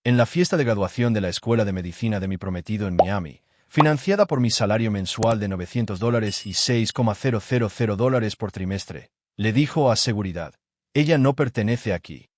En la fiesta de graduación de la escuela de medicina de mi prometido en Miami, financiada por mi salario mensual de $900 y $6,000 por trimestre, le dijo a seguridad, ella no pertenece aquí.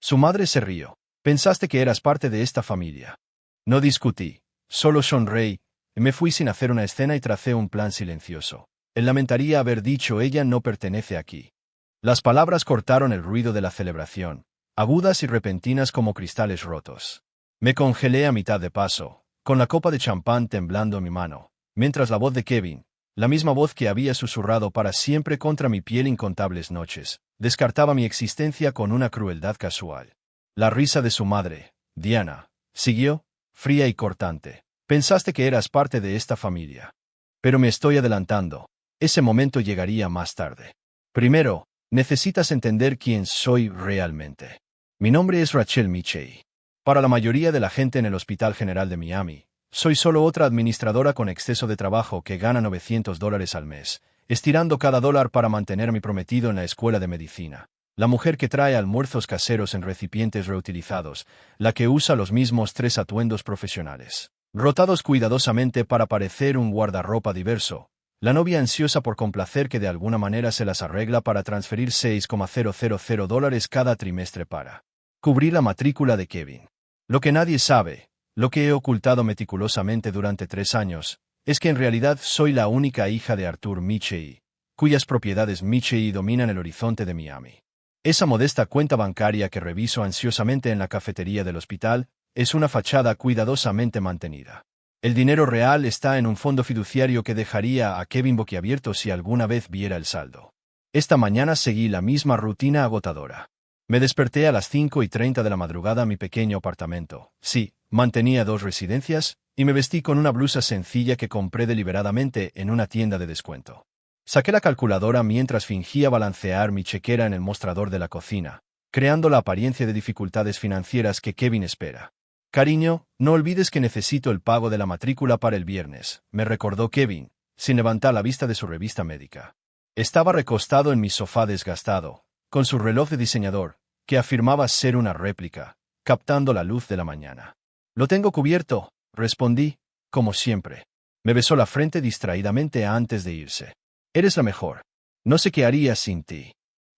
Su madre se rió. Pensaste que eras parte de esta familia. No discutí, solo sonreí, y me fui sin hacer una escena y tracé un plan silencioso. Él lamentaría haber dicho ella no pertenece aquí. Las palabras cortaron el ruido de la celebración, agudas y repentinas como cristales rotos. Me congelé a mitad de paso, con la copa de champán temblando en mi mano, mientras la voz de Kevin, la misma voz que había susurrado para siempre contra mi piel incontables noches, descartaba mi existencia con una crueldad casual. La risa de su madre, Diana, siguió, fría y cortante. Pensaste que eras parte de esta familia. Pero me estoy adelantando. Ese momento llegaría más tarde. Primero, necesitas entender quién soy realmente. Mi nombre es Rachel Michei. Para la mayoría de la gente en el Hospital General de Miami, soy solo otra administradora con exceso de trabajo que gana $900 al mes, estirando cada dólar para mantener a mi prometido en la escuela de medicina. La mujer que trae almuerzos caseros en recipientes reutilizados, la que usa los mismos 3 atuendos profesionales, rotados cuidadosamente para parecer un guardarropa diverso. La novia ansiosa por complacer que de alguna manera se las arregla para transferir $6,000 cada trimestre para cubrir la matrícula de Kevin. Lo que nadie sabe, lo que he ocultado meticulosamente durante 3 años, es que en realidad soy la única hija de Arthur Michei, cuyas propiedades Michei dominan el horizonte de Miami. Esa modesta cuenta bancaria que reviso ansiosamente en la cafetería del hospital es una fachada cuidadosamente mantenida. El dinero real está en un fondo fiduciario que dejaría a Kevin boquiabierto si alguna vez viera el saldo. Esta mañana seguí la misma rutina agotadora. Me desperté a las 5:30 de la madrugada a mi pequeño apartamento. Sí, mantenía 2 residencias, y me vestí con una blusa sencilla que compré deliberadamente en una tienda de descuento. Saqué la calculadora mientras fingía balancear mi chequera en el mostrador de la cocina, creando la apariencia de dificultades financieras que Kevin espera. Cariño, no olvides que necesito el pago de la matrícula para el viernes, me recordó Kevin, sin levantar la vista de su revista médica. Estaba recostado en mi sofá desgastado, con su reloj de diseñador, que afirmaba ser una réplica, captando la luz de la mañana. Lo tengo cubierto, respondí, como siempre. Me besó la frente distraídamente antes de irse. Eres la mejor. No sé qué haría sin ti.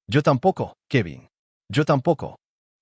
Yo tampoco, Kevin. Yo tampoco.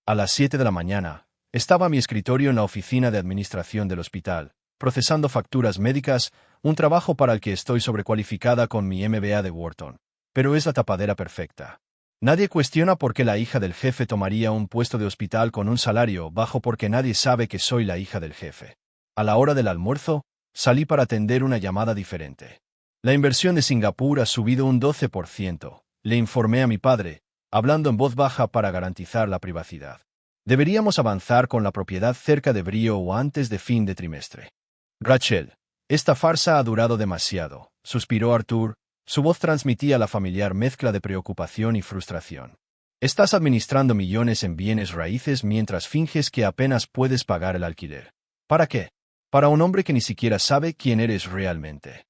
A las 7 de la mañana, estaba a mi escritorio en la oficina de administración del hospital, procesando facturas médicas, un trabajo para el que estoy sobrecualificada con mi MBA de Wharton. Pero es la tapadera perfecta. Nadie cuestiona por qué la hija del jefe tomaría un puesto de hospital con un salario bajo porque nadie sabe que soy la hija del jefe. A la hora del almuerzo, salí para atender una llamada diferente. La inversión de Singapur ha subido un 12%, le informé a mi padre, hablando en voz baja para garantizar la privacidad. Deberíamos avanzar con la propiedad cerca de Brio o antes de fin de trimestre. Rachel, esta farsa ha durado demasiado, suspiró Arthur, su voz transmitía la familiar mezcla de preocupación y frustración. Estás administrando millones en bienes raíces mientras finges que apenas puedes pagar el alquiler. ¿Para qué? Para un hombre que ni siquiera sabe quién eres realmente.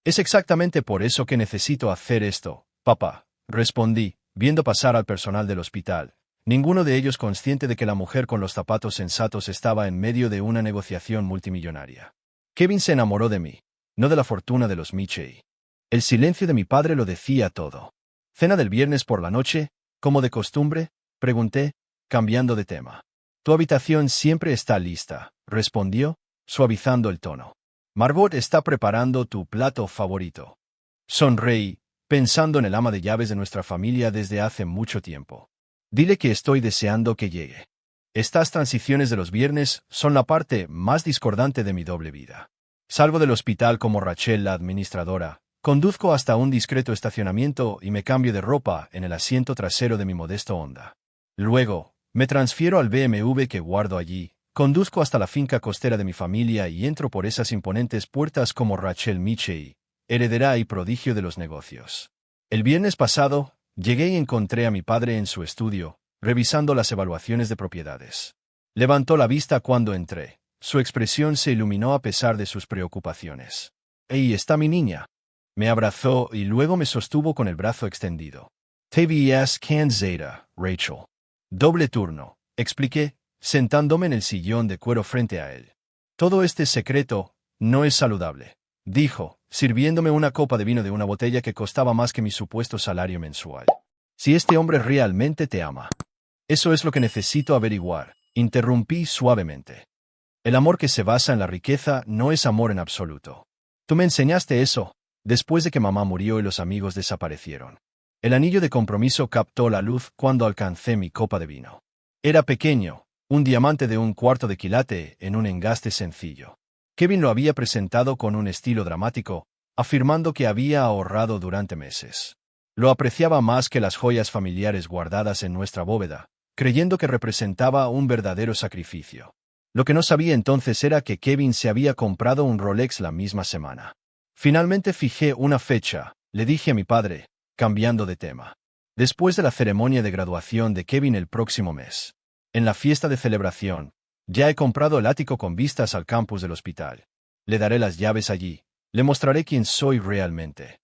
Es exactamente por eso que necesito hacer esto, papá, respondí, viendo pasar al personal del hospital, ninguno de ellos consciente de que la mujer con los zapatos sensatos estaba en medio de una negociación multimillonaria. Kevin se enamoró de mí, no de la fortuna de los Michei. El silencio de mi padre lo decía todo. ¿Cena del viernes por la noche, como de costumbre?, pregunté, cambiando de tema. Tu habitación siempre está lista, respondió, suavizando el tono. Margot está preparando tu plato favorito. Sonreí, pensando en el ama de llaves de nuestra familia desde hace mucho tiempo. Dile que estoy deseando que llegue. Estas transiciones de los viernes son la parte más discordante de mi doble vida. Salgo del hospital como Rachel, la administradora, conduzco hasta un discreto estacionamiento y me cambio de ropa en el asiento trasero de mi modesto Honda. Luego, me transfiero al BMW que guardo allí. Conduzco hasta la finca costera de mi familia y entro por esas imponentes puertas como Rachel Michei, heredera y prodigio de los negocios. El viernes pasado, llegué y encontré a mi padre en su estudio, revisando las evaluaciones de propiedades. Levantó la vista cuando entré. Su expresión se iluminó a pesar de sus preocupaciones. «Ahí está mi niña». Me abrazó y luego me sostuvo con el brazo extendido. «TVS Can Zeta, Rachel». «Doble turno», expliqué, sentándome en el sillón de cuero frente a él. Todo este secreto no es saludable, dijo, sirviéndome una copa de vino de una botella que costaba más que mi supuesto salario mensual. Si este hombre realmente te ama. Eso es lo que necesito averiguar, interrumpí suavemente. El amor que se basa en la riqueza no es amor en absoluto. Tú me enseñaste eso, después de que mamá murió y los amigos desaparecieron. El anillo de compromiso captó la luz cuando alcancé mi copa de vino. Era pequeño, un diamante de 1/4 de quilate en un engaste sencillo. Kevin lo había presentado con un estilo dramático, afirmando que había ahorrado durante meses. Lo apreciaba más que las joyas familiares guardadas en nuestra bóveda, creyendo que representaba un verdadero sacrificio. Lo que no sabía entonces era que Kevin se había comprado un Rolex la misma semana. Finalmente fijé una fecha, le dije a mi padre, cambiando de tema. Después de la ceremonia de graduación de Kevin el próximo mes. En la fiesta de celebración, ya he comprado el ático con vistas al campus del hospital. Le daré las llaves allí. Le mostraré quién soy realmente.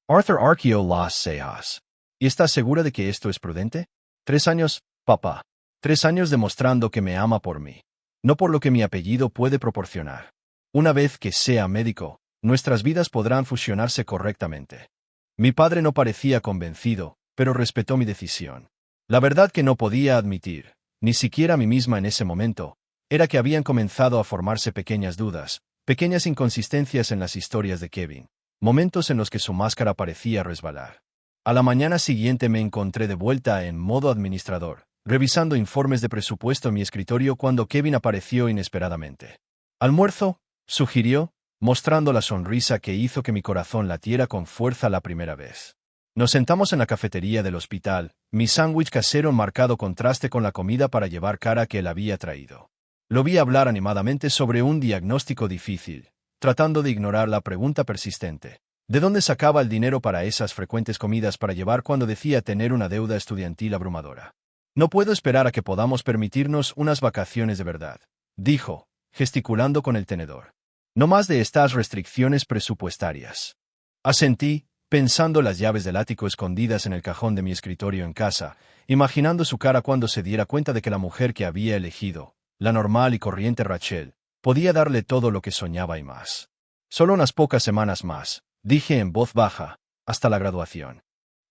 Arthur arqueó las cejas. ¿Y estás segura de que esto es prudente? 3 años, papá. 3 años demostrando que me ama por mí. No por lo que mi apellido puede proporcionar. Una vez que sea médico, nuestras vidas podrán fusionarse correctamente. Mi padre no parecía convencido, pero respetó mi decisión. La verdad que no podía admitir, ni siquiera a mí misma en ese momento, era que habían comenzado a formarse pequeñas dudas, pequeñas inconsistencias en las historias de Kevin, momentos en los que su máscara parecía resbalar. A la mañana siguiente me encontré de vuelta en modo administrador, revisando informes de presupuesto en mi escritorio cuando Kevin apareció inesperadamente. ¿Almuerzo?, sugirió, mostrando la sonrisa que hizo que mi corazón latiera con fuerza la primera vez. Nos sentamos en la cafetería del hospital, mi sándwich casero en marcado contraste con la comida para llevar cara que él había traído. Lo vi hablar animadamente sobre un diagnóstico difícil, tratando de ignorar la pregunta persistente. ¿De dónde sacaba el dinero para esas frecuentes comidas para llevar cuando decía tener una deuda estudiantil abrumadora? No puedo esperar a que podamos permitirnos unas vacaciones de verdad, dijo, gesticulando con el tenedor. No más de estas restricciones presupuestarias. Asentí, pensando las llaves del ático escondidas en el cajón de mi escritorio en casa, imaginando su cara cuando se diera cuenta de que la mujer que había elegido, la normal y corriente Rachel, podía darle todo lo que soñaba y más. Solo unas pocas semanas más, dije en voz baja, hasta la graduación.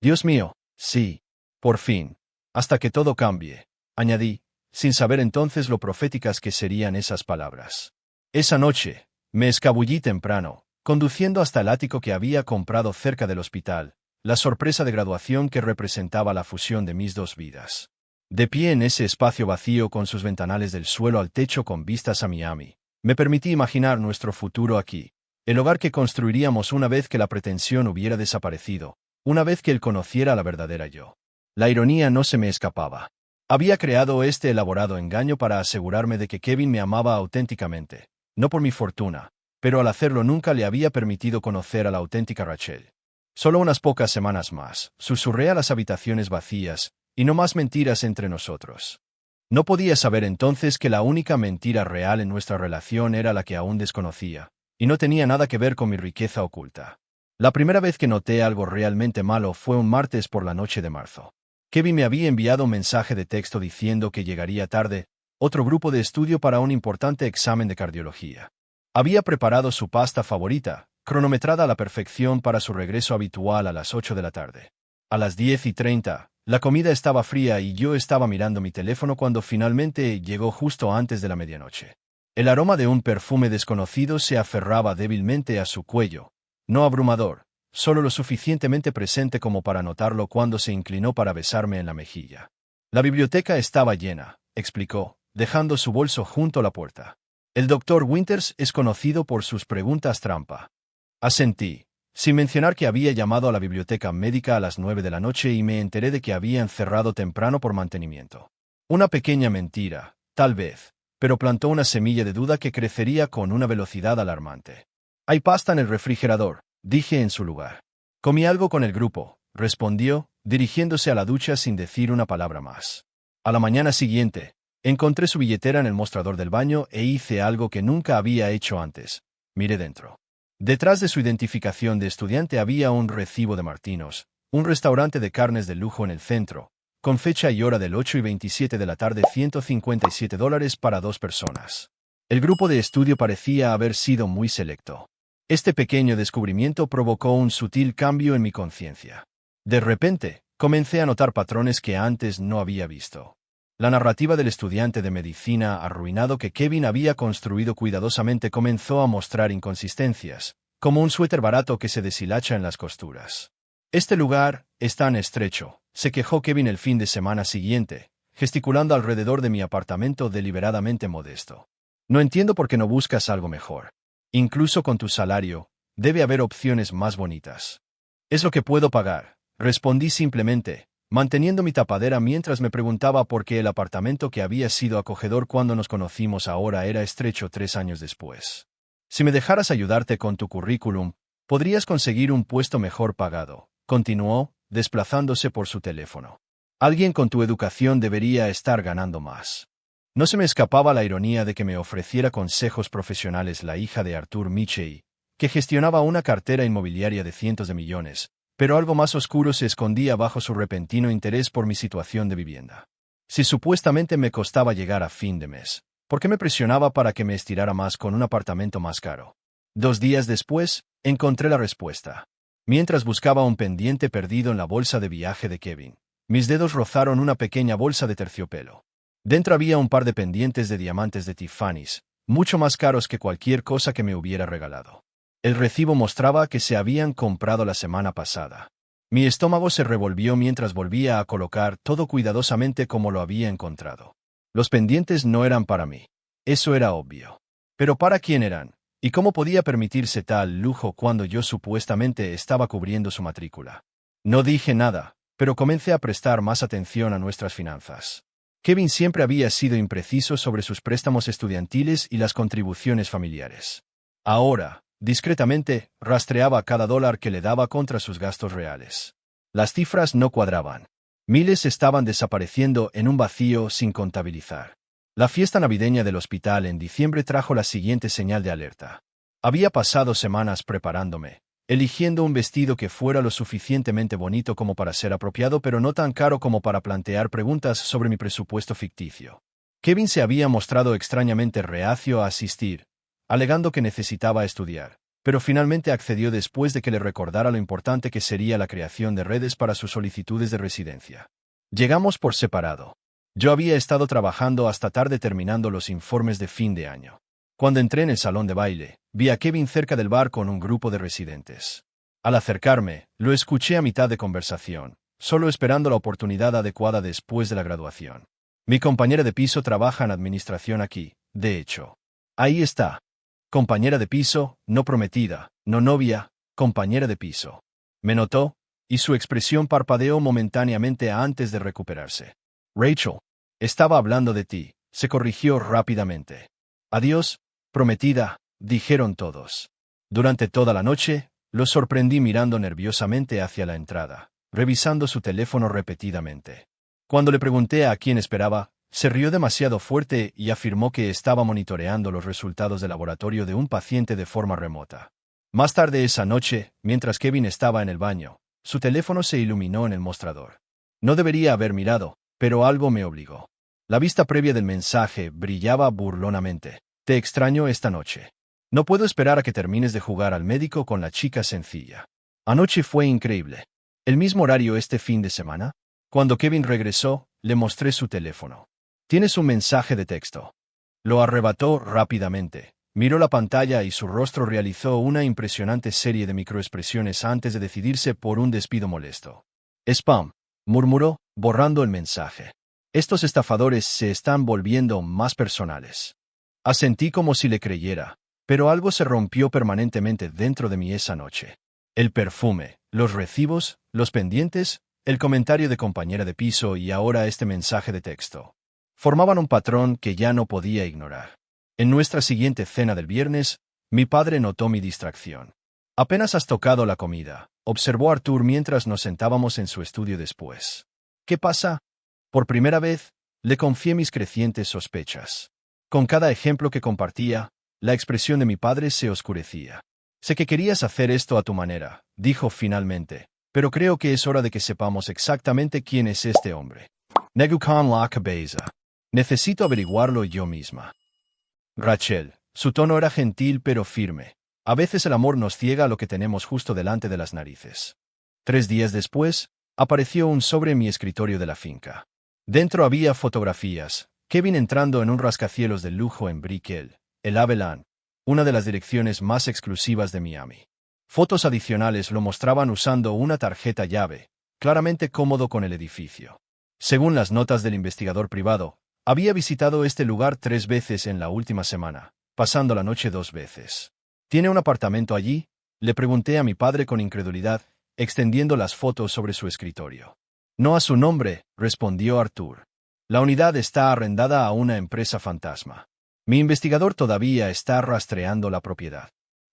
Dios mío, sí, por fin, hasta que todo cambie, añadí, sin saber entonces lo proféticas que serían esas palabras. Esa noche, me escabullí temprano, conduciendo hasta el ático que había comprado cerca del hospital, la sorpresa de graduación que representaba la fusión de mis dos vidas. De pie en ese espacio vacío con sus ventanales del suelo al techo con vistas a Miami, me permití imaginar nuestro futuro aquí, el hogar que construiríamos una vez que la pretensión hubiera desaparecido, una vez que él conociera a la verdadera yo. La ironía no se me escapaba. Había creado este elaborado engaño para asegurarme de que Kevin me amaba auténticamente, no por mi fortuna, pero al hacerlo nunca le había permitido conocer a la auténtica Rachel. Solo unas pocas semanas más, susurré a las habitaciones vacías, y no más mentiras entre nosotros. No podía saber entonces que la única mentira real en nuestra relación era la que aún desconocía, y no tenía nada que ver con mi riqueza oculta. La primera vez que noté algo realmente malo fue un martes por la noche de marzo. Kevin me había enviado un mensaje de texto diciendo que llegaría tarde, otro grupo de estudio para un importante examen de cardiología. Había preparado su pasta favorita, cronometrada a la perfección para su regreso habitual a las 8 de la tarde. A las 10:30, la comida estaba fría y yo estaba mirando mi teléfono cuando finalmente llegó justo antes de la medianoche. El aroma de un perfume desconocido se aferraba débilmente a su cuello, no abrumador, solo lo suficientemente presente como para notarlo cuando se inclinó para besarme en la mejilla. La biblioteca estaba llena, explicó, dejando su bolso junto a la puerta. El doctor Winters es conocido por sus preguntas trampa. Asentí, sin mencionar que había llamado a la biblioteca médica a las 9 de la noche y me enteré de que habían cerrado temprano por mantenimiento. Una pequeña mentira, tal vez, pero plantó una semilla de duda que crecería con una velocidad alarmante. Hay pasta en el refrigerador, dije en su lugar. Comí algo con el grupo, respondió, dirigiéndose a la ducha sin decir una palabra más. A la mañana siguiente, encontré su billetera en el mostrador del baño e hice algo que nunca había hecho antes. Miré dentro. Detrás de su identificación de estudiante había un recibo de Martinos, un restaurante de carnes de lujo en el centro, con fecha y hora del 8:27 de la tarde, $157 para 2 personas. El grupo de estudio parecía haber sido muy selecto. Este pequeño descubrimiento provocó un sutil cambio en mi conciencia. De repente, comencé a notar patrones que antes no había visto. La narrativa del estudiante de medicina arruinado que Kevin había construido cuidadosamente comenzó a mostrar inconsistencias, como un suéter barato que se deshilacha en las costuras. Este lugar es tan estrecho, se quejó Kevin el fin de semana siguiente, gesticulando alrededor de mi apartamento deliberadamente modesto. No entiendo por qué no buscas algo mejor. Incluso con tu salario, debe haber opciones más bonitas. Es lo que puedo pagar, respondí simplemente, manteniendo mi tapadera mientras me preguntaba por qué el apartamento que había sido acogedor cuando nos conocimos ahora era estrecho 3 años después. Si me dejaras ayudarte con tu currículum, podrías conseguir un puesto mejor pagado, continuó, desplazándose por su teléfono. Alguien con tu educación debería estar ganando más. No se me escapaba la ironía de que me ofreciera consejos profesionales la hija de Arthur Michey, que gestionaba una cartera inmobiliaria de cientos de millones, pero algo más oscuro se escondía bajo su repentino interés por mi situación de vivienda. Si supuestamente me costaba llegar a fin de mes, ¿por qué me presionaba para que me estirara más con un apartamento más caro? 2 días después, encontré la respuesta. Mientras buscaba un pendiente perdido en la bolsa de viaje de Kevin, mis dedos rozaron una pequeña bolsa de terciopelo. Dentro había un par de pendientes de diamantes de Tiffany's, mucho más caros que cualquier cosa que me hubiera regalado. El recibo mostraba que se habían comprado la semana pasada. Mi estómago se revolvió mientras volvía a colocar todo cuidadosamente como lo había encontrado. Los pendientes no eran para mí. Eso era obvio. Pero ¿para quién eran? ¿Y cómo podía permitirse tal lujo cuando yo supuestamente estaba cubriendo su matrícula? No dije nada, pero comencé a prestar más atención a nuestras finanzas. Kevin siempre había sido impreciso sobre sus préstamos estudiantiles y las contribuciones familiares. Ahora, discretamente, rastreaba cada dólar que le daba contra sus gastos reales. Las cifras no cuadraban. Miles estaban desapareciendo en un vacío sin contabilizar. La fiesta navideña del hospital en diciembre trajo la siguiente señal de alerta. Había pasado semanas preparándome, eligiendo un vestido que fuera lo suficientemente bonito como para ser apropiado pero no tan caro como para plantear preguntas sobre mi presupuesto ficticio. Kevin se había mostrado extrañamente reacio a asistir, alegando que necesitaba estudiar, pero finalmente accedió después de que le recordara lo importante que sería la creación de redes para sus solicitudes de residencia. Llegamos por separado. Yo había estado trabajando hasta tarde terminando los informes de fin de año. Cuando entré en el salón de baile, vi a Kevin cerca del bar con un grupo de residentes. Al acercarme, lo escuché a mitad de conversación, solo esperando la oportunidad adecuada después de la graduación. Mi compañera de piso trabaja en administración aquí, de hecho. Ahí está. Compañera de piso, no prometida, no novia, compañera de piso. Me notó, y su expresión parpadeó momentáneamente antes de recuperarse. Rachel, estaba hablando de ti, se corrigió rápidamente. Adiós, prometida, dijeron todos. Durante toda la noche, lo sorprendí mirando nerviosamente hacia la entrada, revisando su teléfono repetidamente. Cuando le pregunté a quién esperaba, se rió demasiado fuerte y afirmó que estaba monitoreando los resultados de laboratorio de un paciente de forma remota. Más tarde esa noche, mientras Kevin estaba en el baño, su teléfono se iluminó en el mostrador. No debería haber mirado, pero algo me obligó. La vista previa del mensaje brillaba burlonamente. Te extraño esta noche. No puedo esperar a que termines de jugar al médico con la chica sencilla. Anoche fue increíble. ¿El mismo horario este fin de semana? Cuando Kevin regresó, le mostré su teléfono. Tienes un mensaje de texto. Lo arrebató rápidamente. Miró la pantalla y su rostro realizó una impresionante serie de microexpresiones antes de decidirse por un despido molesto. Spam, murmuró, borrando el mensaje. Estos estafadores se están volviendo más personales. Asentí como si le creyera, pero algo se rompió permanentemente dentro de mí esa noche. El perfume, los recibos, los pendientes, el comentario de compañera de piso y ahora este mensaje de texto. Formaban un patrón que ya no podía ignorar. En nuestra siguiente cena del viernes, mi padre notó mi distracción. Apenas has tocado la comida, observó Arthur mientras nos sentábamos en su estudio después. ¿Qué pasa? Por primera vez, le confié mis crecientes sospechas. Con cada ejemplo que compartía, la expresión de mi padre se oscurecía. Sé que querías hacer esto a tu manera, dijo finalmente, pero creo que es hora de que sepamos exactamente quién es este hombre. Negukan la cabeza. Necesito averiguarlo yo misma. Rachel. Su tono era gentil pero firme. A veces el amor nos ciega a lo que tenemos justo delante de las narices. 3 días después, apareció un sobre en mi escritorio de la finca. Dentro había fotografías. Kevin entrando en un rascacielos de lujo en Brickell, el Avalon, una de las direcciones más exclusivas de Miami. Fotos adicionales lo mostraban usando una tarjeta llave, claramente cómodo con el edificio. Según las notas del investigador privado, había visitado este lugar 3 veces en la última semana, pasando la noche 2 veces. ¿Tiene un apartamento allí?, le pregunté a mi padre con incredulidad, extendiendo las fotos sobre su escritorio. No a su nombre, respondió Arthur. La unidad está arrendada a una empresa fantasma. Mi investigador todavía está rastreando la propiedad.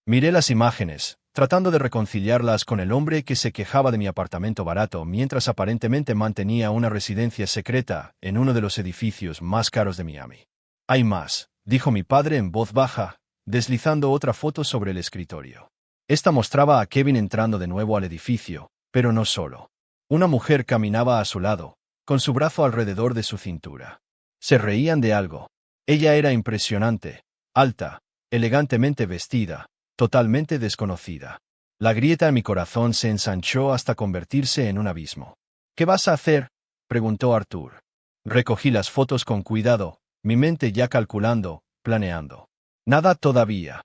Miré las imágenes, tratando de reconciliarlas con el hombre que se quejaba de mi apartamento barato mientras aparentemente mantenía una residencia secreta en uno de los edificios más caros de Miami. Hay más, dijo mi padre en voz baja, deslizando otra foto sobre el escritorio. Esta mostraba a Kevin entrando de nuevo al edificio, pero no solo. Una mujer caminaba a su lado, con su brazo alrededor de su cintura. Se reían de algo. Ella era impresionante, alta, elegantemente vestida, totalmente desconocida. La grieta en mi corazón se ensanchó hasta convertirse en un abismo. ¿Qué vas a hacer?, preguntó Arthur. Recogí las fotos con cuidado, mi mente ya calculando, planeando. Nada todavía.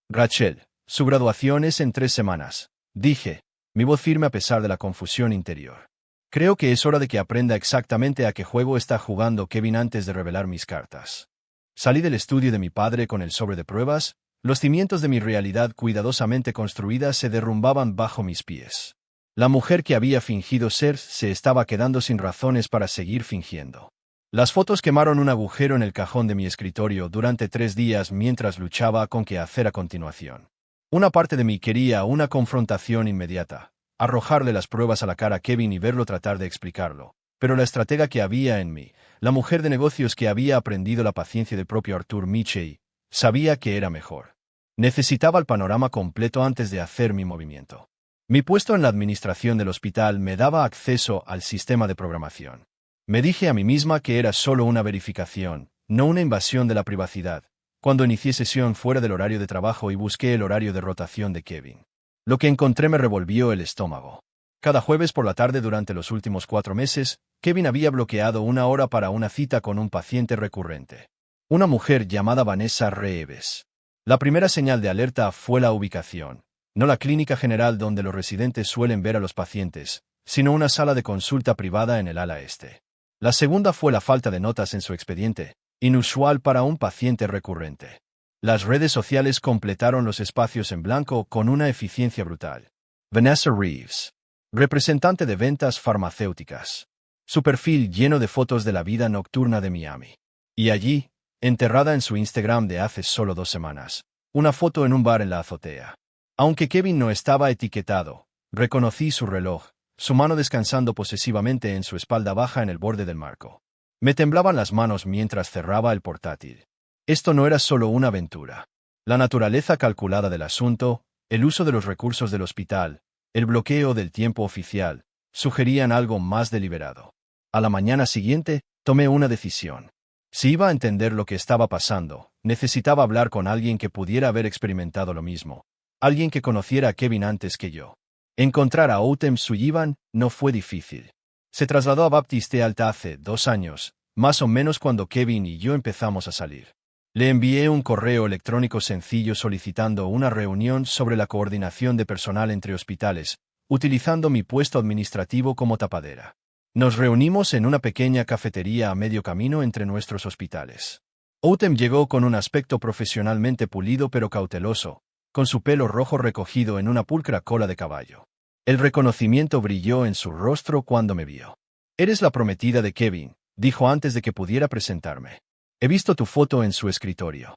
Rachel, su graduación es en 3 semanas, dije, mi voz firme a pesar de la confusión interior. Creo que es hora de que aprenda exactamente a qué juego está jugando Kevin antes de revelar mis cartas. Salí del estudio de mi padre con el sobre de pruebas. Los cimientos de mi realidad cuidadosamente construida se derrumbaban bajo mis pies. La mujer que había fingido ser se estaba quedando sin razones para seguir fingiendo. Las fotos quemaron un agujero en el cajón de mi escritorio durante 3 días mientras luchaba con qué hacer a continuación. Una parte de mí quería una confrontación inmediata, arrojarle las pruebas a la cara a Kevin y verlo tratar de explicarlo. Pero la estratega que había en mí, la mujer de negocios que había aprendido la paciencia del propio Arthur Michey, sabía que era mejor. Necesitaba el panorama completo antes de hacer mi movimiento. Mi puesto en la administración del hospital me daba acceso al sistema de programación. Me dije a mí misma que era solo una verificación, no una invasión de la privacidad, cuando inicié sesión fuera del horario de trabajo y busqué el horario de rotación de Kevin. Lo que encontré me revolvió el estómago. Cada jueves por la tarde durante los últimos 4 meses, Kevin había bloqueado 1 hora para una cita con un paciente recurrente. Una mujer llamada Vanessa Reeves. La primera señal de alerta fue la ubicación, no la clínica general donde los residentes suelen ver a los pacientes, sino una sala de consulta privada en el ala este. La segunda fue la falta de notas en su expediente, inusual para un paciente recurrente. Las redes sociales completaron los espacios en blanco con una eficiencia brutal. Vanessa Reeves, representante de ventas farmacéuticas. Su perfil lleno de fotos de la vida nocturna de Miami. Y allí, enterrada en su Instagram de hace solo 2 semanas, una foto en un bar en la azotea. Aunque Kevin no estaba etiquetado, reconocí su reloj, su mano descansando posesivamente en su espalda baja en el borde del marco. Me temblaban las manos mientras cerraba el portátil. Esto no era solo una aventura. La naturaleza calculada del asunto, el uso de los recursos del hospital, el bloqueo del tiempo oficial, sugerían algo más deliberado. A la mañana siguiente, tomé una decisión. Si iba a entender lo que estaba pasando, necesitaba hablar con alguien que pudiera haber experimentado lo mismo. Alguien que conociera a Kevin antes que yo. Encontrar a Autumn Sullivan no fue difícil. Se trasladó a Baptiste Alta hace 2 años, más o menos cuando Kevin y yo empezamos a salir. Le envié un correo electrónico sencillo solicitando una reunión sobre la coordinación de personal entre hospitales, utilizando mi puesto administrativo como tapadera. Nos reunimos en una pequeña cafetería a medio camino entre nuestros hospitales. Autumn llegó con un aspecto profesionalmente pulido pero cauteloso, con su pelo rojo recogido en una pulcra cola de caballo. El reconocimiento brilló en su rostro cuando me vio. «Eres la prometida de Kevin», dijo antes de que pudiera presentarme. «He visto tu foto en su escritorio».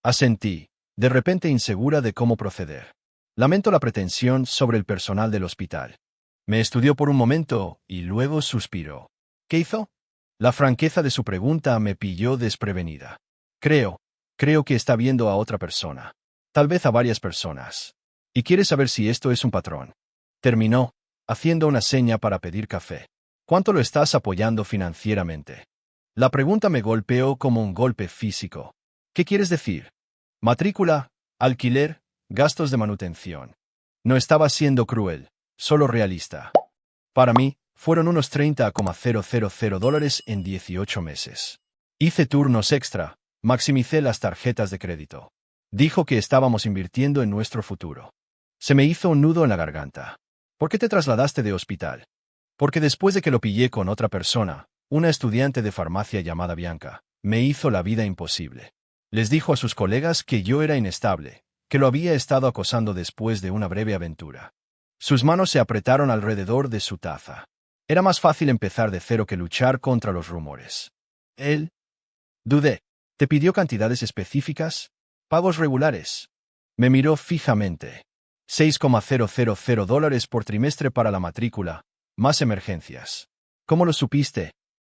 Asentí, de repente insegura de cómo proceder. Lamento la pretensión sobre el personal del hospital. Me estudió por un momento y luego suspiró. «¿Qué hizo?». La franqueza de su pregunta me pilló desprevenida. Creo que está viendo a otra persona. Tal vez a varias personas. Y quiere saber si esto es un patrón. Terminó. haciendo una seña para pedir café. ¿Cuánto lo estás apoyando financieramente? La pregunta me golpeó como un golpe físico. ¿Qué quieres decir? Matrícula, alquiler, gastos de manutención. No estaba siendo cruel, solo realista. Para mí, fueron unos $30,000 en 18 meses. Hice turnos extra, maximicé las tarjetas de crédito. Dijo que estábamos invirtiendo en nuestro futuro. Se me hizo un nudo en la garganta. ¿Por qué te trasladaste de hospital? Porque después de que lo pillé con otra persona, una estudiante de farmacia llamada Bianca, me hizo la vida imposible. Les dijo a sus colegas que yo era inestable, que lo había estado acosando después de una breve aventura. Sus manos se apretaron alrededor de su taza. Era más fácil empezar de cero que luchar contra los rumores. Él. Dudé. ¿Te pidió cantidades específicas? ¿Pagos regulares? Me miró fijamente. $6,000 por trimestre para la matrícula, más emergencias. ¿Cómo lo supiste?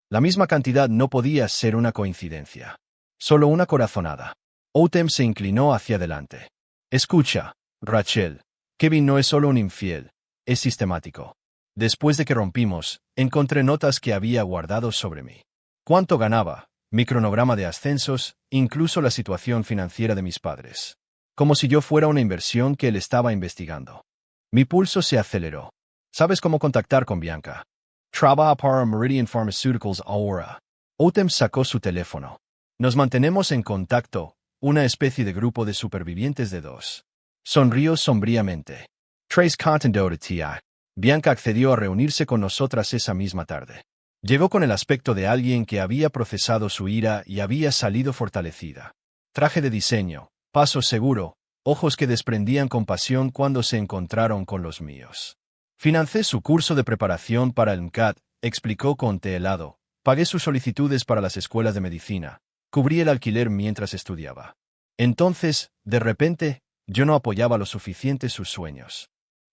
La misma cantidad no podía ser una coincidencia. Solo una corazonada. Autumn se inclinó hacia adelante. Escucha, Rachel. Kevin no es solo un infiel, es sistemático. Después de que rompimos, encontré notas que había guardado sobre mí. ¿Cuánto ganaba? Mi cronograma de ascensos, incluso la situación financiera de mis padres. Como si yo fuera una inversión que él estaba investigando. Mi pulso se aceleró. ¿Sabes cómo contactar con Bianca? Trabaja para Meridian Pharmaceuticals ahora. Autumn sacó su teléfono. Nos mantenemos en contacto, una especie de grupo de supervivientes de dos. Sonrió sombríamente. Trace contendora tía. Bianca accedió a reunirse con nosotras esa misma tarde. Llegó con el aspecto de alguien que había procesado su ira y había salido fortalecida. Traje de diseño, paso seguro, ojos que desprendían compasión cuando se encontraron con los míos. Financé su curso de preparación para el MCAT, explicó con té helado. Pagué sus solicitudes para las escuelas de medicina. Cubrí el alquiler mientras estudiaba. Entonces, de repente, yo no apoyaba lo suficiente sus sueños.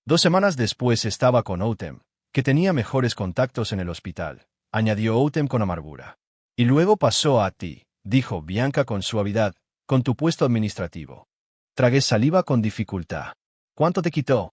2 semanas después estaba con Autumn, que tenía mejores contactos en el hospital, añadió Autumn con amargura. Y luego pasó a ti, dijo Bianca con suavidad, con tu puesto administrativo. Tragué saliva con dificultad. ¿Cuánto te quitó?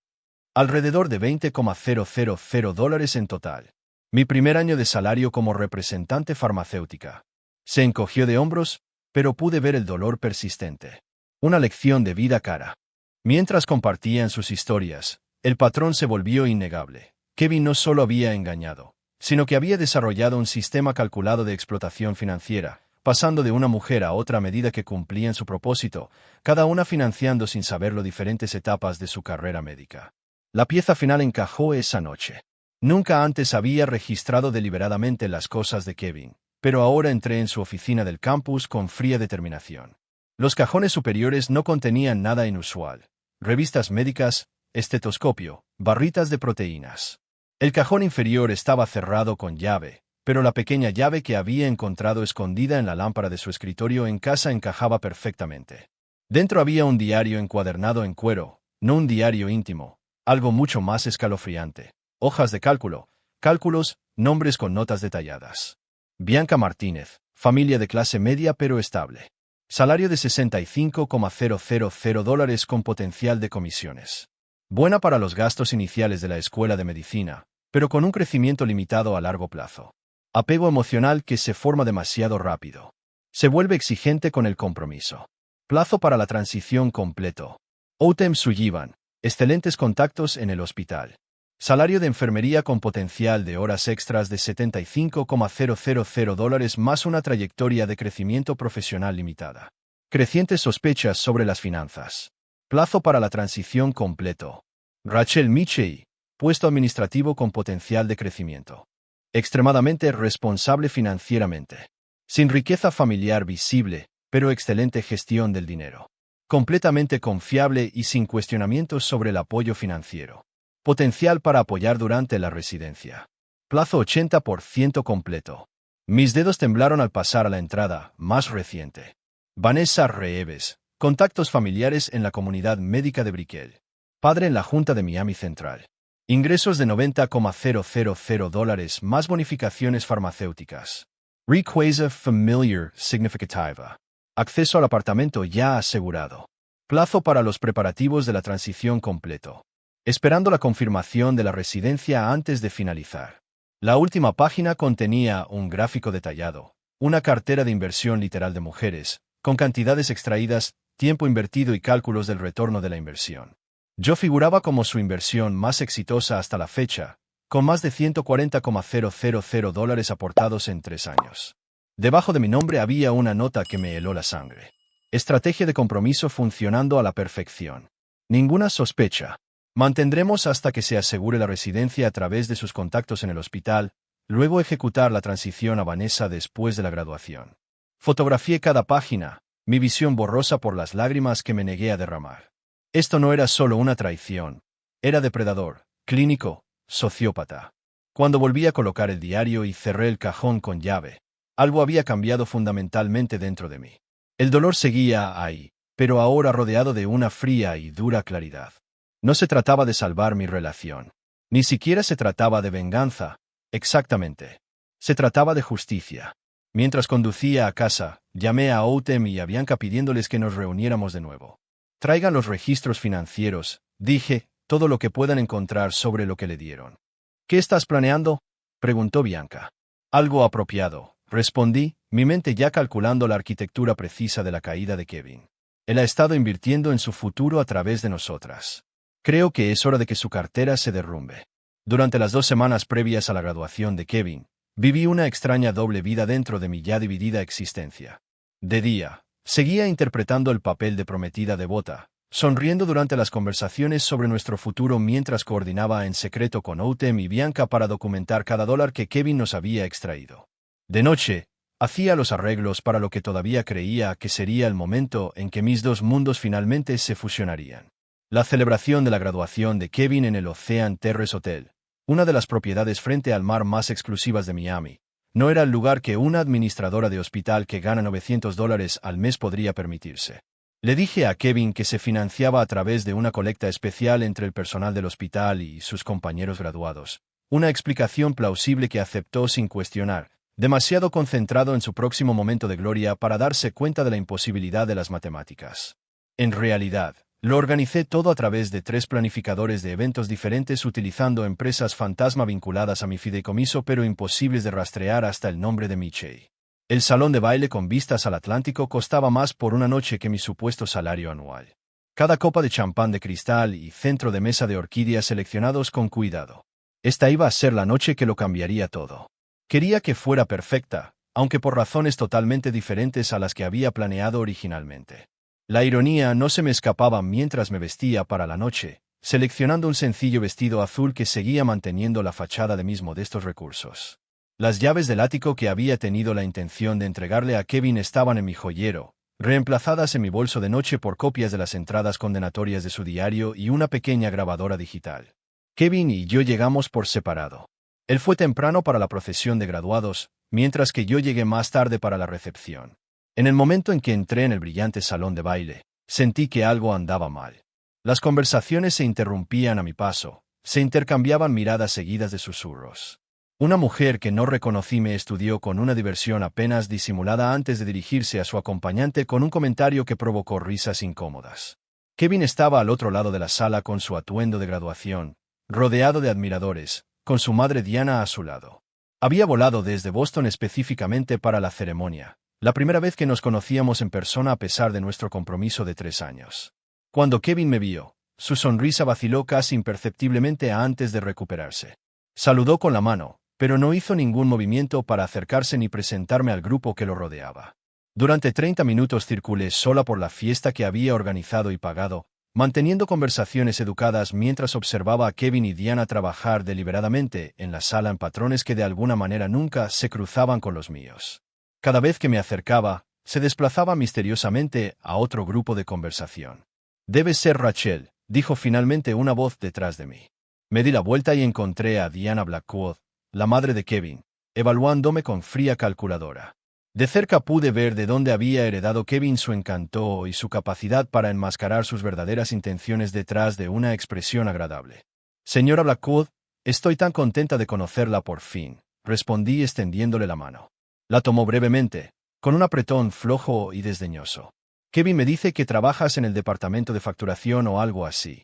Alrededor de $20,000 en total. Mi primer año de salario como representante farmacéutica. Se encogió de hombros, pero pude ver el dolor persistente. Una lección de vida cara. Mientras compartían sus historias, el patrón se volvió innegable. Kevin no solo había engañado, sino que había desarrollado un sistema calculado de explotación financiera, pasando de una mujer a otra a medida que cumplían su propósito, cada una financiando sin saberlo diferentes etapas de su carrera médica. La pieza final encajó esa noche. Nunca antes había registrado deliberadamente las cosas de Kevin, pero ahora entré en su oficina del campus con fría determinación. Los cajones superiores no contenían nada inusual. Revistas médicas, estetoscopio, barritas de proteínas. El cajón inferior estaba cerrado con llave, pero la pequeña llave que había encontrado escondida en la lámpara de su escritorio en casa encajaba perfectamente. Dentro había un diario encuadernado en cuero, no un diario íntimo, algo mucho más escalofriante. Hojas de cálculo, cálculos, nombres con notas detalladas. Bianca Martínez, familia de clase media pero estable. Salario de $65,000 con potencial de comisiones. Buena para los gastos iniciales de la escuela de medicina, pero con un crecimiento limitado a largo plazo. Apego emocional que se forma demasiado rápido. Se vuelve exigente con el compromiso. Plazo para la transición completo. Autumn Sullivan, excelentes contactos en el hospital. Salario de enfermería con potencial de horas extras de $75,000 más una trayectoria de crecimiento profesional limitada. Crecientes sospechas sobre las finanzas. Plazo para la transición completo. Rachel Michei, puesto administrativo con potencial de crecimiento. Extremadamente responsable financieramente. Sin riqueza familiar visible, pero excelente gestión del dinero. Completamente confiable y sin cuestionamientos sobre el apoyo financiero. Potencial para apoyar durante la residencia. Plazo 80% completo. Mis dedos temblaron al pasar a la entrada, más reciente. Vanessa Reeves. Contactos familiares en la comunidad médica de Brickell. Padre en la Junta de Miami Central. Ingresos de $90,000 más bonificaciones farmacéuticas. Riqueza familiar significativa. Acceso al apartamento ya asegurado. Plazo para los preparativos de la transición completo. esperando la confirmación de la residencia antes de finalizar. La última página contenía un gráfico detallado, una cartera de inversión literal de mujeres, con cantidades extraídas, tiempo invertido y cálculos del retorno de la inversión. Yo figuraba como su inversión más exitosa hasta la fecha, con más de $140,000 aportados en 3 años. Debajo de mi nombre había una nota que me heló la sangre. Estrategia de compromiso funcionando a la perfección. Ninguna sospecha. Mantendremos hasta que se asegure la residencia a través de sus contactos en el hospital, luego ejecutar la transición a Vanessa después de la graduación. Fotografié cada página, mi visión borrosa por las lágrimas que me negué a derramar. Esto no era solo una traición. Era depredador, clínico, sociópata. Cuando volví a colocar el diario y cerré el cajón con llave, algo había cambiado fundamentalmente dentro de mí. El dolor seguía ahí, pero ahora rodeado de una fría y dura claridad. No se trataba de salvar mi relación. Ni siquiera se trataba de venganza, exactamente. Se trataba de justicia. Mientras conducía a casa, llamé a Outem y a Bianca pidiéndoles que nos reuniéramos de nuevo. Traigan los registros financieros, dije, todo lo que puedan encontrar sobre lo que le dieron. ¿Qué estás planeando?, preguntó Bianca. Algo apropiado, respondí, mi mente ya calculando la arquitectura precisa de la caída de Kevin. Él ha estado invirtiendo en su futuro a través de nosotras. Creo que es hora de que su cartera se derrumbe. Durante las 2 semanas previas a la graduación de Kevin, viví una extraña doble vida dentro de mi ya dividida existencia. De día, seguía interpretando el papel de prometida devota, sonriendo durante las conversaciones sobre nuestro futuro mientras coordinaba en secreto con Outem y Bianca para documentar cada dólar que Kevin nos había extraído. De noche, hacía los arreglos para lo que todavía creía que sería el momento en que mis dos mundos finalmente se fusionarían. La celebración de la graduación de Kevin en el Ocean Terrace Hotel, una de las propiedades frente al mar más exclusivas de Miami, no era el lugar que una administradora de hospital que gana $900 al mes podría permitirse. Le dije a Kevin que se financiaba a través de una colecta especial entre el personal del hospital y sus compañeros graduados, una explicación plausible que aceptó sin cuestionar, demasiado concentrado en su próximo momento de gloria para darse cuenta de la imposibilidad de las matemáticas. En realidad, lo organicé todo a través de 3 planificadores de eventos diferentes utilizando empresas fantasma vinculadas a mi fideicomiso pero imposibles de rastrear hasta el nombre de Michelle. El salón de baile con vistas al Atlántico costaba más por una noche que mi supuesto salario anual. Cada copa de champán de cristal y centro de mesa de orquídeas seleccionados con cuidado. Esta iba a ser la noche que lo cambiaría todo. Quería que fuera perfecta, aunque por razones totalmente diferentes a las que había planeado originalmente. La ironía no se me escapaba mientras me vestía para la noche, seleccionando un sencillo vestido azul que seguía manteniendo la fachada de mis modestos recursos. Las llaves del ático que había tenido la intención de entregarle a Kevin estaban en mi joyero, reemplazadas en mi bolso de noche por copias de las entradas condenatorias de su diario y una pequeña grabadora digital. Kevin y yo llegamos por separado. Él fue temprano para la procesión de graduados, mientras que yo llegué más tarde para la recepción. En el momento en que entré en el brillante salón de baile, sentí que algo andaba mal. Las conversaciones se interrumpían a mi paso, se intercambiaban miradas seguidas de susurros. Una mujer que no reconocí me estudió con una diversión apenas disimulada antes de dirigirse a su acompañante con un comentario que provocó risas incómodas. Kevin estaba al otro lado de la sala con su atuendo de graduación, rodeado de admiradores, con su madre Diana a su lado. Había volado desde Boston específicamente para la ceremonia, la primera vez que nos conocíamos en persona a pesar de nuestro compromiso de 3 años. Cuando Kevin me vio, su sonrisa vaciló casi imperceptiblemente antes de recuperarse. Saludó con la mano, pero no hizo ningún movimiento para acercarse ni presentarme al grupo que lo rodeaba. Durante 30 minutos circulé sola por la fiesta que había organizado y pagado, manteniendo conversaciones educadas mientras observaba a Kevin y Diana trabajar deliberadamente en la sala en patrones que de alguna manera nunca se cruzaban con los míos. Cada vez que me acercaba, se desplazaba misteriosamente a otro grupo de conversación. «Debe ser Rachel», dijo finalmente una voz detrás de mí. Me di la vuelta y encontré a Diana Blackwood, la madre de Kevin, evaluándome con fría calculadora. De cerca pude ver de dónde había heredado Kevin su encanto y su capacidad para enmascarar sus verdaderas intenciones detrás de una expresión agradable. «Señora Blackwood, estoy tan contenta de conocerla por fin», respondí extendiéndole la mano. La tomó brevemente, con un apretón flojo y desdeñoso. «Kevin me dice que trabajas en el departamento de facturación o algo así».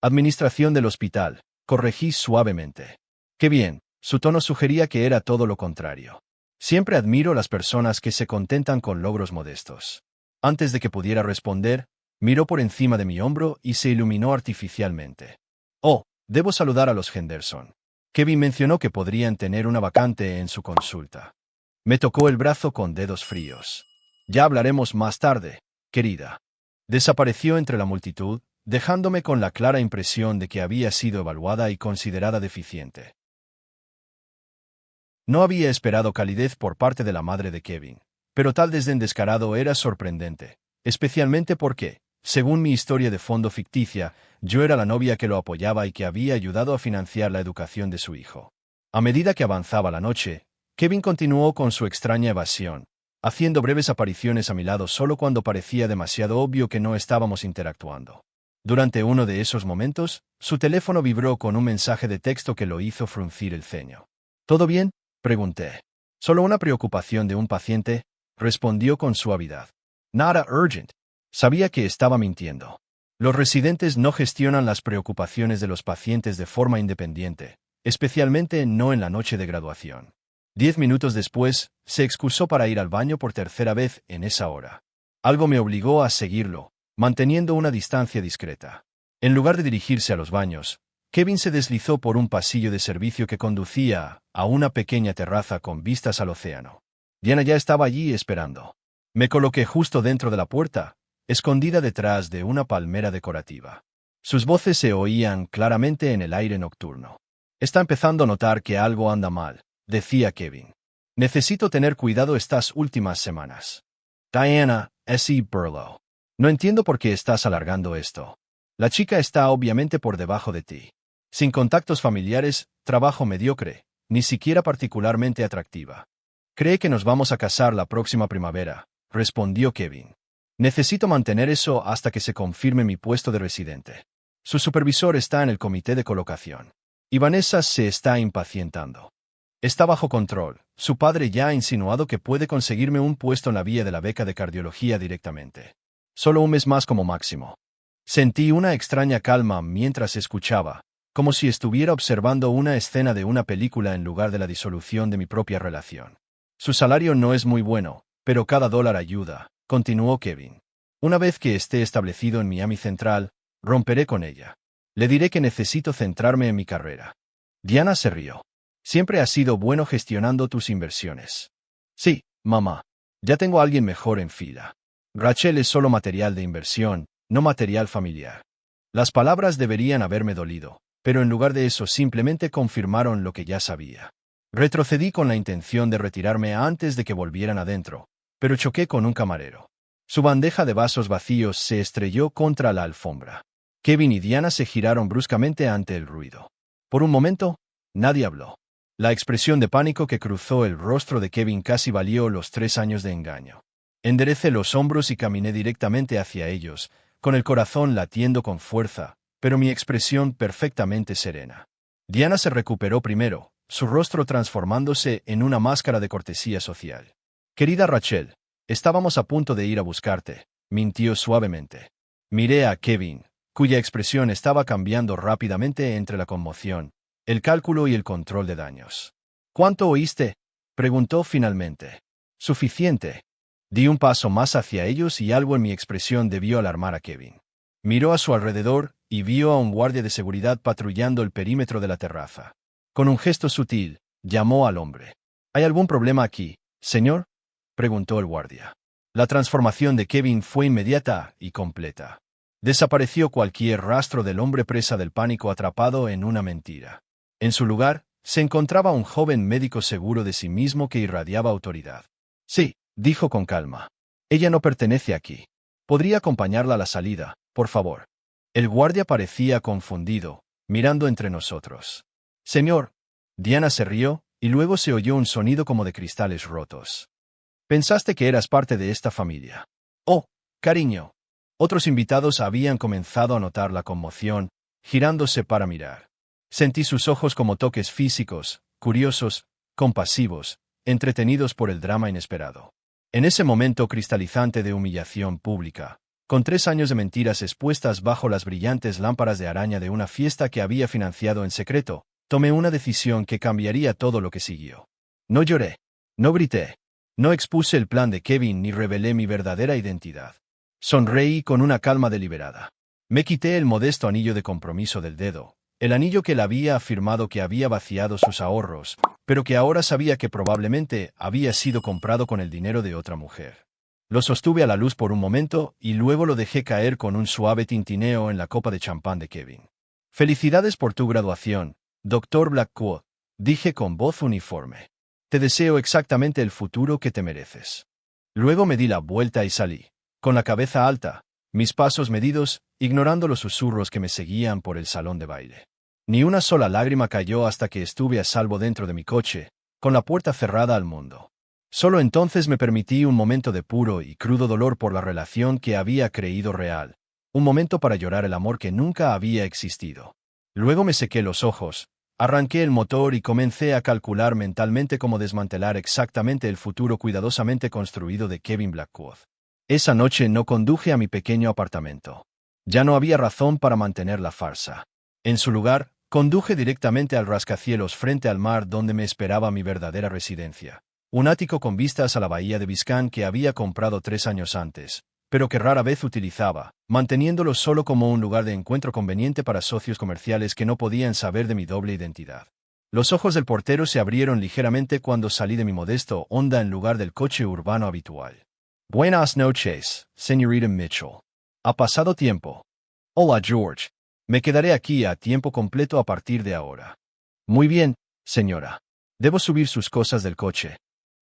Administración del hospital, corregí suavemente. Qué bien, su tono sugería que era todo lo contrario. Siempre admiro las personas que se contentan con logros modestos. Antes de que pudiera responder, miró por encima de mi hombro y se iluminó artificialmente. Oh, debo saludar a los Henderson. Kevin mencionó que podrían tener una vacante en su consulta. Me tocó el brazo con dedos fríos. Ya hablaremos más tarde, querida. Desapareció entre la multitud, dejándome con la clara impresión de que había sido evaluada y considerada deficiente. No había esperado calidez por parte de la madre de Kevin, pero tal desdén descarado era sorprendente, especialmente porque, según mi historia de fondo ficticia, yo era la novia que lo apoyaba y que había ayudado a financiar la educación de su hijo. A medida que avanzaba la noche, Kevin continuó con su extraña evasión, haciendo breves apariciones a mi lado solo cuando parecía demasiado obvio que no estábamos interactuando. Durante uno de esos momentos, su teléfono vibró con un mensaje de texto que lo hizo fruncir el ceño. ¿Todo bien?, pregunté. Solo una preocupación de un paciente, respondió con suavidad. Nada urgent. Sabía que estaba mintiendo. Los residentes no gestionan las preocupaciones de los pacientes de forma independiente, especialmente no en la noche de graduación. 10 minutos después, se excusó para ir al baño por tercera vez en esa hora. Algo me obligó a seguirlo, manteniendo una distancia discreta. En lugar de dirigirse a los baños, Kevin se deslizó por un pasillo de servicio que conducía a una pequeña terraza con vistas al océano. Diana ya estaba allí esperando. Me coloqué justo dentro de la puerta, escondida detrás de una palmera decorativa. Sus voces se oían claramente en el aire nocturno. Está empezando a notar que algo anda mal, decía Kevin. Necesito tener cuidado estas últimas semanas. Diana, S.E. Burlow. No entiendo por qué estás alargando esto. La chica está obviamente por debajo de ti. Sin contactos familiares, trabajo mediocre, ni siquiera particularmente atractiva. Cree que nos vamos a casar la próxima primavera, respondió Kevin. Necesito mantener eso hasta que se confirme mi puesto de residente. Su supervisor está en el comité de colocación. Y Vanessa se está impacientando. Está bajo control. Su padre ya ha insinuado que puede conseguirme un puesto en la vía de la beca de cardiología directamente. Solo un mes más como máximo. Sentí una extraña calma mientras escuchaba, como si estuviera observando una escena de una película en lugar de la disolución de mi propia relación. Su salario no es muy bueno, pero cada dólar ayuda, continuó Kevin. Una vez que esté establecido en Miami Central, romperé con ella. Le diré que necesito centrarme en mi carrera. Diana se rió. Siempre has sido bueno gestionando tus inversiones. Sí, mamá. Ya tengo a alguien mejor en fila. Rachel es solo material de inversión, no material familiar. Las palabras deberían haberme dolido, pero en lugar de eso simplemente confirmaron lo que ya sabía. Retrocedí con la intención de retirarme antes de que volvieran adentro, pero choqué con un camarero. Su bandeja de vasos vacíos se estrelló contra la alfombra. Kevin y Diana se giraron bruscamente ante el ruido. Por un momento, nadie habló. La expresión de pánico que cruzó el rostro de Kevin casi valió los 3 años de engaño. Enderecé los hombros y caminé directamente hacia ellos, con el corazón latiendo con fuerza, pero mi expresión perfectamente serena. Diana se recuperó primero, su rostro transformándose en una máscara de cortesía social. Querida Rachel, estábamos a punto de ir a buscarte, mintió suavemente. Miré a Kevin, cuya expresión estaba cambiando rápidamente entre la conmoción, el cálculo y el control de daños. ¿Cuánto oíste?, preguntó finalmente. Suficiente. Di un paso más hacia ellos y algo en mi expresión debió alarmar a Kevin. Miró a su alrededor y vio a un guardia de seguridad patrullando el perímetro de la terraza. Con un gesto sutil, llamó al hombre. ¿Hay algún problema aquí, señor?, preguntó el guardia. La transformación de Kevin fue inmediata y completa. Desapareció cualquier rastro del hombre presa del pánico atrapado en una mentira. En su lugar, se encontraba un joven médico seguro de sí mismo que irradiaba autoridad. Sí, dijo con calma. Ella no pertenece aquí. ¿Podría acompañarla a la salida, por favor? El guardia parecía confundido, mirando entre nosotros. Señor. Diana se rió, y luego se oyó un sonido como de cristales rotos. Pensaste que eras parte de esta familia. Oh, cariño. Otros invitados habían comenzado a notar la conmoción, girándose para mirar. Sentí sus ojos como toques físicos, curiosos, compasivos, entretenidos por el drama inesperado. En ese momento cristalizante de humillación pública, Con 3 años de mentiras expuestas bajo las brillantes lámparas de araña de una fiesta que había financiado en secreto, tomé una decisión que cambiaría todo lo que siguió. No lloré. No grité. No expuse el plan de Kevin ni revelé mi verdadera identidad. Sonreí con una calma deliberada. Me quité el modesto anillo de compromiso del dedo, el anillo que le había afirmado que había vaciado sus ahorros, pero que ahora sabía que probablemente había sido comprado con el dinero de otra mujer. Lo sostuve a la luz por un momento y luego lo dejé caer con un suave tintineo en la copa de champán de Kevin. «Felicidades por tu graduación, Dr. Blackwood», dije con voz uniforme. «Te deseo exactamente el futuro que te mereces». Luego me di la vuelta y salí, con la cabeza alta, mis pasos medidos, ignorando los susurros que me seguían por el salón de baile. Ni una sola lágrima cayó hasta que estuve a salvo dentro de mi coche, con la puerta cerrada al mundo. Solo entonces me permití un momento de puro y crudo dolor por la relación que había creído real, un momento para llorar el amor que nunca había existido. Luego me sequé los ojos, arranqué el motor y comencé a calcular mentalmente cómo desmantelar exactamente el futuro cuidadosamente construido de Kevin Blackwood. Esa noche no conduje a mi pequeño apartamento. Ya no había razón para mantener la farsa. En su lugar, conduje directamente al rascacielos frente al mar donde me esperaba mi verdadera residencia. Un ático con vistas a la bahía de Biscayne que había comprado 3 años antes, pero que rara vez utilizaba, manteniéndolo solo como un lugar de encuentro conveniente para socios comerciales que no podían saber de mi doble identidad. Los ojos del portero se abrieron ligeramente cuando salí de mi modesto Honda en lugar del coche urbano habitual. «Buenas noches, señorita Mitchell. Ha pasado tiempo». «Hola, George. Me quedaré aquí a tiempo completo a partir de ahora». «Muy bien, señora. Debo subir sus cosas del coche».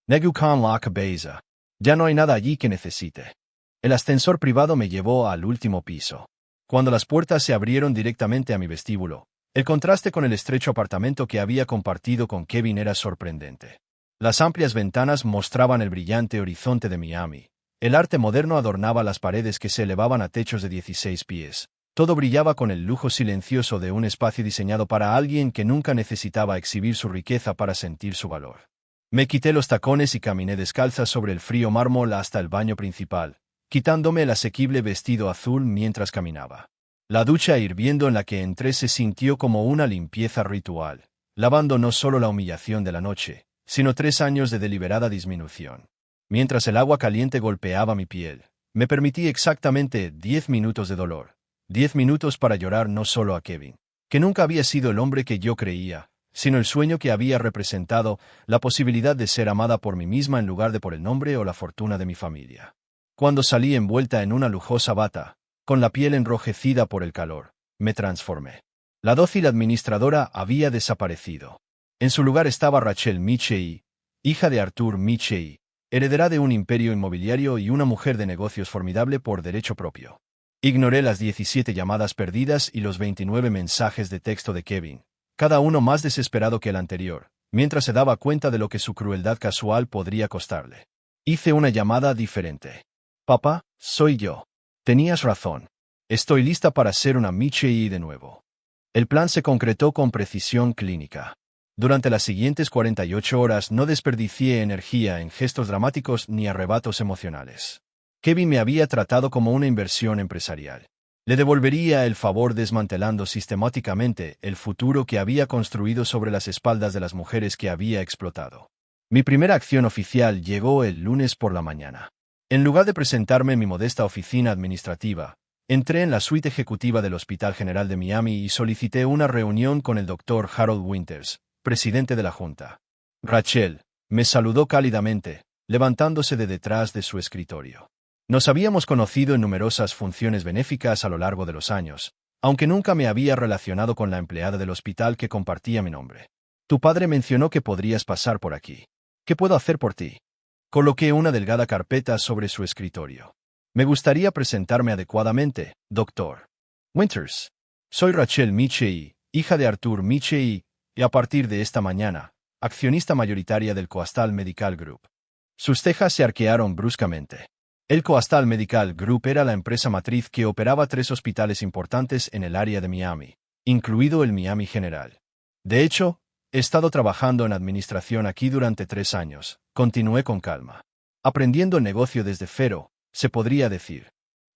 «Negu con la cabeza. Ya no hay nada allí que necesite». El ascensor privado me llevó al último piso. Cuando las puertas se abrieron directamente a mi vestíbulo, el contraste con el estrecho apartamento que había compartido con Kevin era sorprendente. Las amplias ventanas mostraban el brillante horizonte de Miami. El arte moderno adornaba las paredes que se elevaban a techos de 16 pies. Todo brillaba con el lujo silencioso de un espacio diseñado para alguien que nunca necesitaba exhibir su riqueza para sentir su valor. Me quité los tacones y caminé descalza sobre el frío mármol hasta el baño principal, quitándome el asequible vestido azul mientras caminaba. La ducha hirviendo en la que entré se sintió como una limpieza ritual, lavando no solo la humillación de la noche, sino 3 años de deliberada disminución. Mientras el agua caliente golpeaba mi piel, me permití exactamente 10 minutos de dolor. 10 minutos para llorar no solo a Kevin, que nunca había sido el hombre que yo creía, sino el sueño que había representado, la posibilidad de ser amada por mí misma en lugar de por el nombre o la fortuna de mi familia. Cuando salí envuelta en una lujosa bata, con la piel enrojecida por el calor, me transformé. La dócil administradora había desaparecido. En su lugar estaba Rachel Michei, hija de Arthur Michei, heredera de un imperio inmobiliario y una mujer de negocios formidable por derecho propio. Ignoré las 17 llamadas perdidas y los 29 mensajes de texto de Kevin, cada uno más desesperado que el anterior, mientras se daba cuenta de lo que su crueldad casual podría costarle. Hice una llamada diferente. «Papá, soy yo. Tenías razón. Estoy lista para ser una Michei de nuevo». El plan se concretó con precisión clínica. Durante las siguientes 48 horas no desperdicié energía en gestos dramáticos ni arrebatos emocionales. Kevin me había tratado como una inversión empresarial. Le devolvería el favor desmantelando sistemáticamente el futuro que había construido sobre las espaldas de las mujeres que había explotado. Mi primera acción oficial llegó el lunes por la mañana. En lugar de presentarme en mi modesta oficina administrativa, entré en la suite ejecutiva del Hospital General de Miami y solicité una reunión con el Dr. Harold Winters, presidente de la Junta. Rachel me saludó cálidamente, levantándose de detrás de su escritorio. Nos habíamos conocido en numerosas funciones benéficas a lo largo de los años, aunque nunca me había relacionado con la empleada del hospital que compartía mi nombre. «Tu padre mencionó que podrías pasar por aquí. ¿Qué puedo hacer por ti?» Coloqué una delgada carpeta sobre su escritorio. «Me gustaría presentarme adecuadamente, Dr. Winters. Soy Rachel Michei, hija de Arthur Michei, y a partir de esta mañana, accionista mayoritaria del Coastal Medical Group». Sus cejas se arquearon bruscamente. El Coastal Medical Group era la empresa matriz que operaba 3 hospitales importantes en el área de Miami, incluido el Miami General. «De hecho, he estado trabajando en administración aquí durante 3 años», continué con calma. «Aprendiendo el negocio desde cero, se podría decir».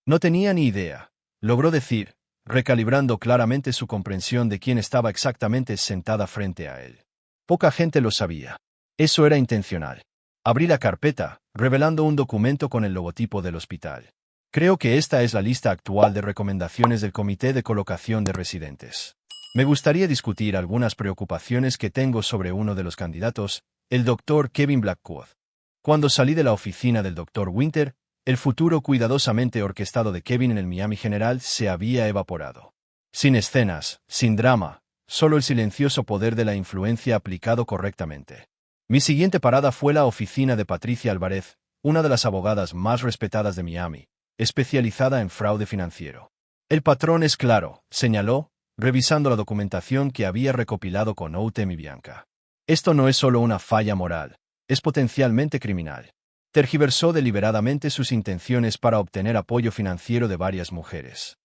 No tenía ni idea, logró decir, recalibrando claramente su comprensión de quién estaba exactamente sentada frente a él. Poca gente lo sabía. Eso era intencional. Abrí la carpeta, revelando un documento con el logotipo del hospital. Creo que esta es la lista actual de recomendaciones del Comité de Colocación de Residentes. Me gustaría discutir algunas preocupaciones que tengo sobre uno de los candidatos, el Dr. Kevin Blackwood. Cuando salí de la oficina del Dr. Winter, el futuro cuidadosamente orquestado de Kevin en el Miami General se había evaporado. Sin escenas, sin drama, solo el silencioso poder de la influencia aplicado correctamente. Mi siguiente parada fue la oficina de Patricia Álvarez, una de las abogadas más respetadas de Miami, especializada en fraude financiero. El patrón es claro, señaló, revisando la documentación que había recopilado con Outem y Bianca. Esto no es solo una falla moral, es potencialmente criminal. Tergiversó deliberadamente sus intenciones para obtener apoyo financiero de varias mujeres.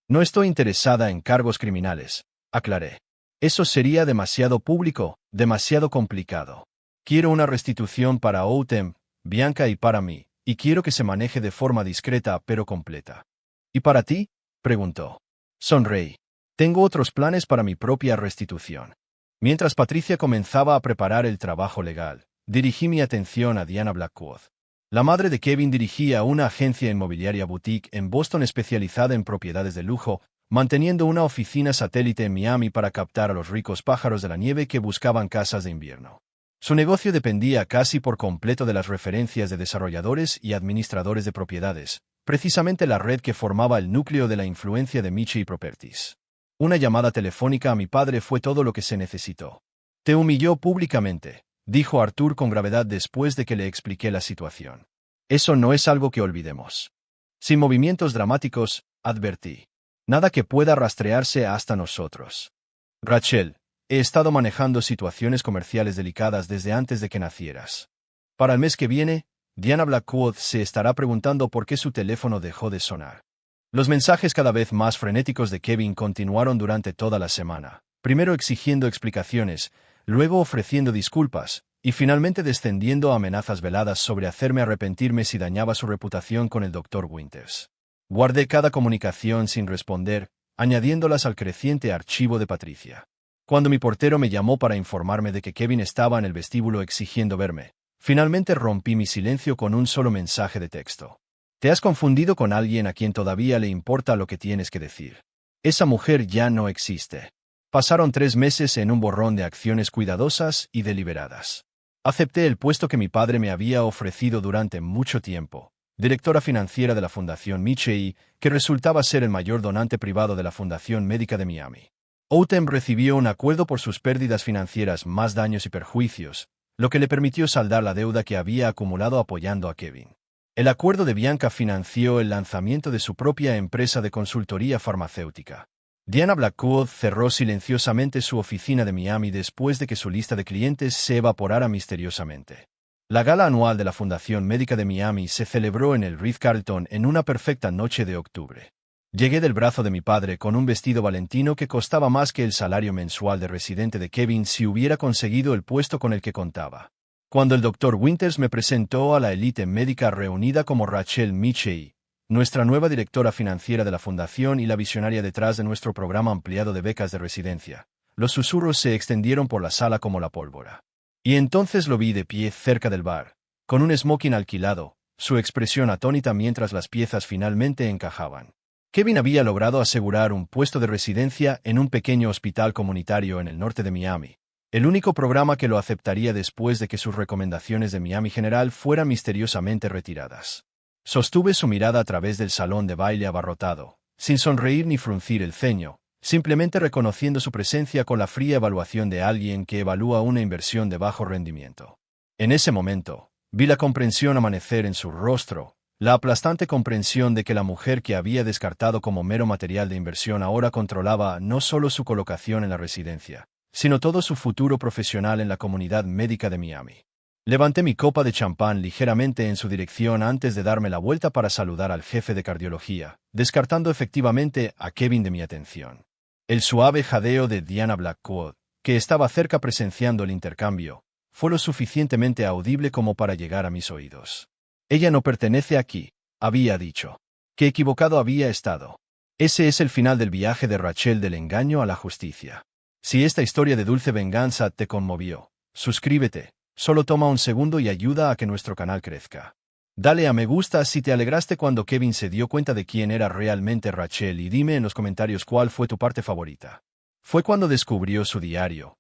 No estoy interesada en cargos criminales, aclaré. Eso sería demasiado público, demasiado complicado. Quiero una restitución para Outem, Bianca y para mí, y quiero que se maneje de forma discreta pero completa. ¿Y para ti?, preguntó. Sonreí. Tengo otros planes para mi propia restitución. Mientras Patricia comenzaba a preparar el trabajo legal, dirigí mi atención a Diana Blackwood. La madre de Kevin dirigía una agencia inmobiliaria boutique en Boston especializada en propiedades de lujo, manteniendo una oficina satélite en Miami para captar a los ricos pájaros de la nieve que buscaban casas de invierno. Su negocio dependía casi por completo de las referencias de desarrolladores y administradores de propiedades, precisamente la red que formaba el núcleo de la influencia de Michie Properties. Una llamada telefónica a mi padre fue todo lo que se necesitó. Te humilló públicamente, dijo Arthur con gravedad después de que le expliqué la situación. Eso no es algo que olvidemos. Sin movimientos dramáticos, advertí. Nada que pueda rastrearse hasta nosotros. Rachel, he estado manejando situaciones comerciales delicadas desde antes de que nacieras. Para el mes que viene, Diana Blackwood se estará preguntando por qué su teléfono dejó de sonar. Los mensajes cada vez más frenéticos de Kevin continuaron durante toda la semana, primero exigiendo explicaciones, luego ofreciendo disculpas, y finalmente descendiendo a amenazas veladas sobre hacerme arrepentirme si dañaba su reputación con el Dr. Winters. Guardé cada comunicación sin responder, añadiéndolas al creciente archivo de Patricia. Cuando mi portero me llamó para informarme de que Kevin estaba en el vestíbulo exigiendo verme, finalmente rompí mi silencio con un solo mensaje de texto. Te has confundido con alguien a quien todavía le importa lo que tienes que decir. Esa mujer ya no existe. Pasaron 3 meses en un borrón de acciones cuidadosas y deliberadas. Acepté el puesto que mi padre me había ofrecido durante mucho tiempo, directora financiera de la Fundación Michie, que resultaba ser el mayor donante privado de la Fundación Médica de Miami. Outem recibió un acuerdo por sus pérdidas financieras más daños y perjuicios, lo que le permitió saldar la deuda que había acumulado apoyando a Kevin. El acuerdo de Bianca financió el lanzamiento de su propia empresa de consultoría farmacéutica. Diana Blackwood cerró silenciosamente su oficina de Miami después de que su lista de clientes se evaporara misteriosamente. La gala anual de la Fundación Médica de Miami se celebró en el Ritz-Carlton en una perfecta noche de octubre. Llegué del brazo de mi padre con un vestido valentino que costaba más que el salario mensual de residente de Kevin si hubiera conseguido el puesto con el que contaba. Cuando el Dr. Winters me presentó a la élite médica reunida como Rachel Michie, nuestra nueva directora financiera de la fundación y la visionaria detrás de nuestro programa ampliado de becas de residencia, los susurros se extendieron por la sala como la pólvora. Y entonces lo vi de pie cerca del bar, con un smoking alquilado, su expresión atónita mientras las piezas finalmente encajaban. Kevin había logrado asegurar un puesto de residencia en un pequeño hospital comunitario en el norte de Miami, el único programa que lo aceptaría después de que sus recomendaciones de Miami General fueran misteriosamente retiradas. Sostuve su mirada a través del salón de baile abarrotado, sin sonreír ni fruncir el ceño, simplemente reconociendo su presencia con la fría evaluación de alguien que evalúa una inversión de bajo rendimiento. En ese momento, vi la comprensión amanecer en su rostro, la aplastante comprensión de que la mujer que había descartado como mero material de inversión ahora controlaba no solo su colocación en la residencia, sino todo su futuro profesional en la comunidad médica de Miami. Levanté mi copa de champán ligeramente en su dirección antes de darme la vuelta para saludar al jefe de cardiología, descartando efectivamente a Kevin de mi atención. El suave jadeo de Diana Blackwood, que estaba cerca presenciando el intercambio, fue lo suficientemente audible como para llegar a mis oídos. Ella no pertenece aquí, había dicho. Qué equivocado había estado. Ese es el final del viaje de Rachel del engaño a la justicia. Si esta historia de dulce venganza te conmovió, suscríbete. Solo toma un segundo y ayuda a que nuestro canal crezca. Dale a me gusta si te alegraste cuando Kevin se dio cuenta de quién era realmente Rachel y dime en los comentarios cuál fue tu parte favorita. ¿Fue cuando descubrió su diario,